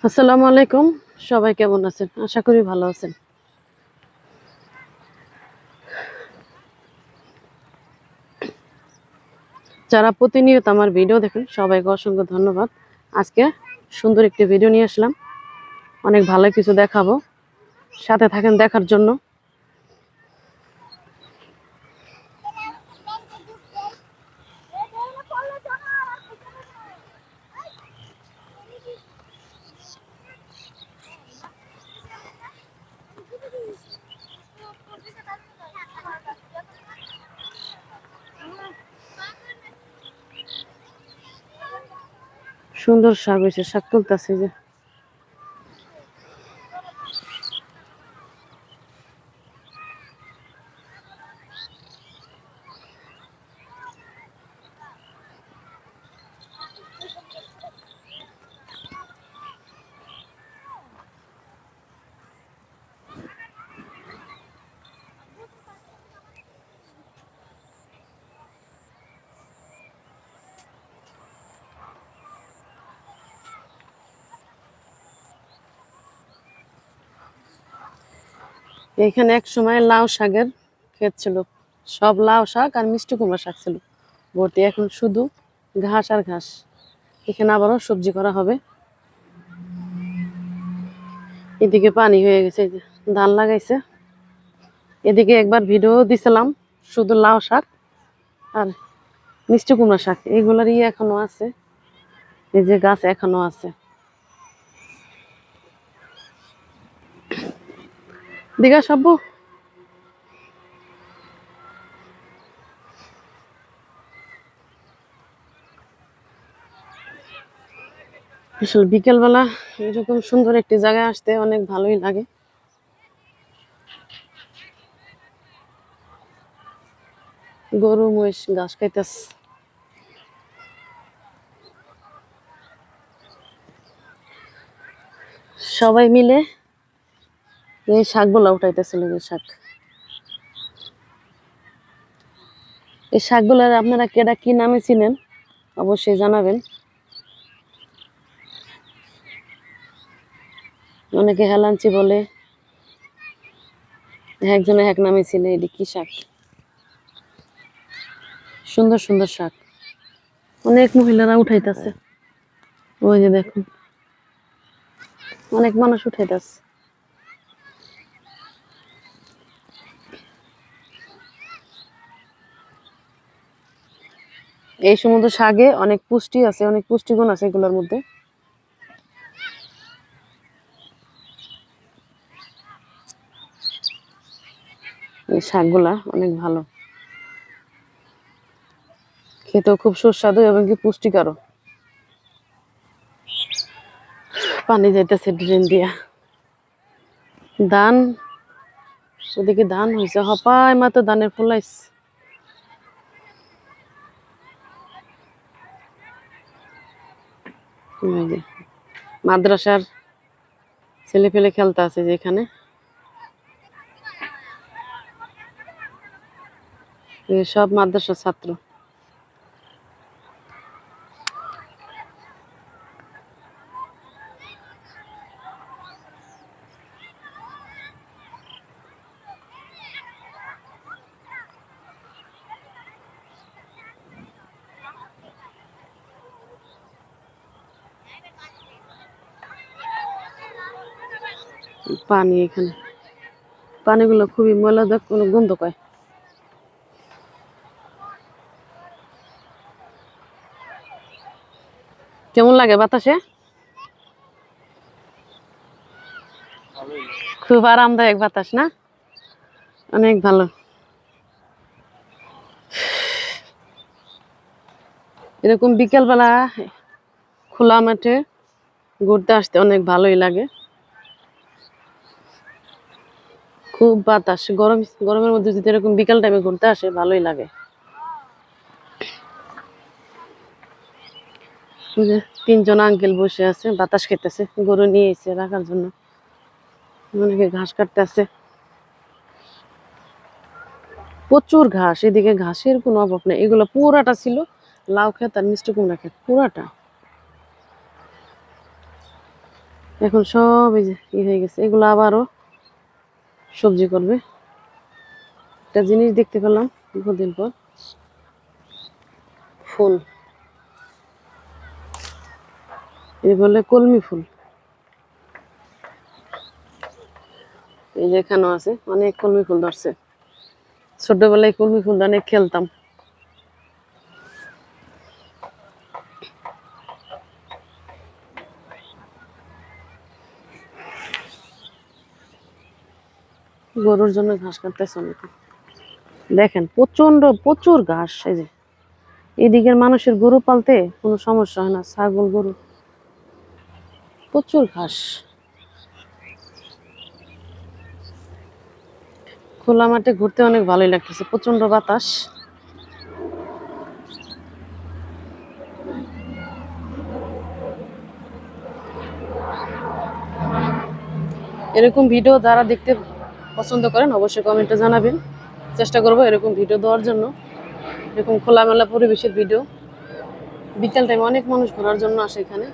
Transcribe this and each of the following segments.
আসসালামু আলাইকুম। সবাই কেমন আছেন? আশা করি ভালো আছেন। যারা প্রতিনিয়ত আমার ভিডিও দেখেন সবাইকে অসংখ্য ধন্যবাদ। আজকে সুন্দর একটি ভিডিও নিয়ে আসলাম। অনেক ভালো কিছু দেখাবো। সাথে থাকেন দেখার জন্য। সুন্দর শাক হয়েছে, শাক তুলতেছে যে। এখানে এক সময় লাউ শাকের ক্ষেত ছিল। সব লাউ শাক আর মিষ্টি কুমড়া শাক ছিল ভর্তি। এখন শুধু ঘাস আর ঘাস। এখানে আবারও সবজি করা হবে। এদিকে পানি হয়ে গেছে, এই যে ধান লাগাইছে। এদিকে একবার ভিডিও দিছিলাম শুধু লাউ শাক আর মিষ্টি কুমড়া শাক, এগুলার এখনো আছে। এই যে গাছ এখনো আছে। দিঘা সব্বু আসলে বিকেলবেলা এরকম সুন্দর একটি জায়গায় আসতে অনেক ভালোই লাগে। গরু মহিষ ঘাস খাইতেছে। সবাই মিলে এই শাকগুলা উঠাইতেছিল। যে শাক, এই শাকগুলার আপনারা কেডা কি নামে চিনেন অবশ্যই জানাবেন। অনেকে হেলাঞ্চি বলে, একজনে এক নামে চিনে। এটি কি শাক? সুন্দর সুন্দর শাক। অনেক মহিলারা উঠাইতেছে। ওই যে দেখুন, অনেক মানুষ উঠাইতেছে। এই সমুদ্র শাকে অনেক পুষ্টি আছে, অনেক পুষ্টিগুণ আছে এগুলোর মধ্যে। এই শাকগুলা অনেক ভালো, খেতেও খুব সুস্বাদু এবং কি পুষ্টিকর। পানি যাইতেছে ড্রেন দিয়া। ধান, ওদিকে ধান হয়েছে, হপায় মাত্র ধানের ফুলাইছে। মাদ্রাসার ছেলে পেলে খেলতে আছে যেখানে, সব মাদ্রাসার ছাত্র। পানি এখানে, পানিগুলো খুবই ময়লাদায়ক, কোনো গন্ধ পায়। কেমন লাগে বাতাসে? খুব আরামদায়ক বাতাস না? অনেক ভালো। এরকম বিকেলবেলা খোলা মাঠে ঘুরতে আসতে অনেক ভালোই লাগে। খুব বাতাস, গরমের মধ্যে যদি এরকম বিকেল টাইমে ঘুরতে আসে ভালোই লাগে। তিনজন আঙ্কেল বসে আছে, বাতাস খেতেছে। গরু নিয়ে এসে রাখার জন্য, অনেকে ঘাস কাটতে আছে। প্রচুর ঘাস, এদিকে ঘাসের কোনো অভাব নেই। এগুলো পুরাটা ছিল লাউ ক্ষেত আর মিষ্টি কুমড়া ক্ষেত, পুরাটা। এখন সব এই যে হয়ে গেছে, এগুলো আবারও সবজি করবে। একটা জিনিস দেখতে পেলাম বহুদিন পর, ফুল, এই বলে কলমি ফুল। এই যে এখানেও আছে, অনেক কলমি ফুল ধরছে। ছোটবেলায় কলমি ফুল দিয়ে অনেক খেলতাম। গরুর জন্য ঘাস কাটতেছে অনেকে। দেখেন প্রচুর ঘাস। এই যে এদিকের মানুষের গরু পালতে কোনো সমস্যা হয় না, ছাগল গরু প্রচুর ঘাস। খোলা মাঠে ঘুরতে অনেক ভালোই লাগতেছে, প্রচন্ড বাতাস। এরকম ভিডিও যারা দেখতে পছন্দ করেন অবশ্যই কমেন্টে জানাবেন। চেষ্টা করবো এরকম ভিডিও দেওয়ার জন্য, এরকম খোলামেলা পরিবেশের ভিডিও। বিকেল টাইমে অনেক মানুষ ঘোরার জন্য আসে এখানে।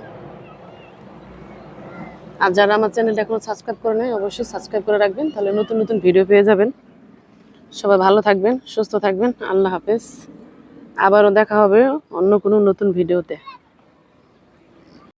আর যারা আমার চ্যানেলটা এখনো সাবস্ক্রাইব করে নেয় অবশ্যই সাবস্ক্রাইব করে রাখবেন, তাহলে নতুন নতুন ভিডিও পেয়ে যাবেন। সবাই ভালো থাকবেন, সুস্থ থাকবেন। আল্লাহ হাফেজ। আবারও দেখা হবে অন্য কোনো নতুন ভিডিওতে।